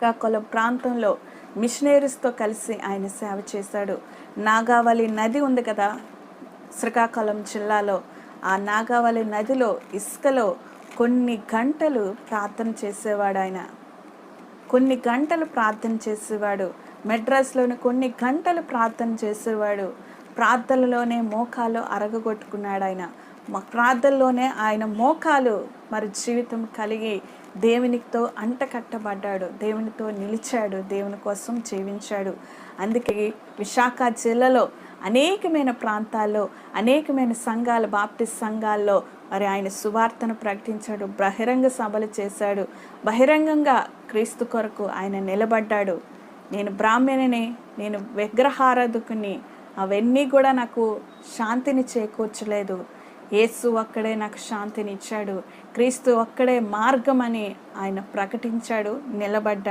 శ్రీకాకుళం ప్రాంతంలో మిషనరీస్తో కలిసి ఆయన సేవ చేశాడు. నాగావళి నది ఉంది కదా శ్రీకాకుళం జిల్లాలో, ఆ నాగావళి నదిలో ఇసుకలో కొన్ని గంటలు ప్రార్థన చేసేవాడు ఆయన. కొన్ని గంటలు ప్రార్థన చేసేవాడు. మెడ్రాస్లోని కొన్ని గంటలు ప్రార్థన చేసేవాడు. ప్రార్థనలోనే మోకాలు అరగగొట్టుకున్నాడు ఆయన. ప్రార్థనలోనే ఆయన మోకాలు మరి జీవితం కలిగి దేవునితో అంటకట్టబడ్డాడు, దేవునితో నిలిచాడు, దేవుని కోసం జీవించాడు. అందుకే విశాఖ జిల్లాలో అనేకమైన ప్రాంతాల్లో అనేకమైన సంఘాలు, బాప్టిస్ట్ సంఘాల్లో మరి ఆయన సువార్తను ప్రకటించాడు, బహిరంగ సభలు చేశాడు, బహిరంగంగా క్రీస్తు కొరకు ఆయన నిలబడ్డాడు. నేను బ్రాహ్మణిని, నేను విగ్రహారాధకుని, అవన్నీ కూడా నాకు శాంతిని చేకూర్చలేదు. యేసు ఒక్కడే నాకు శాంతిని ఇచ్చాడు, క్రీస్తు ఒక్కడే మార్గం అని ఆయన ప్రకటించాడు, నిలబడ్డాడు.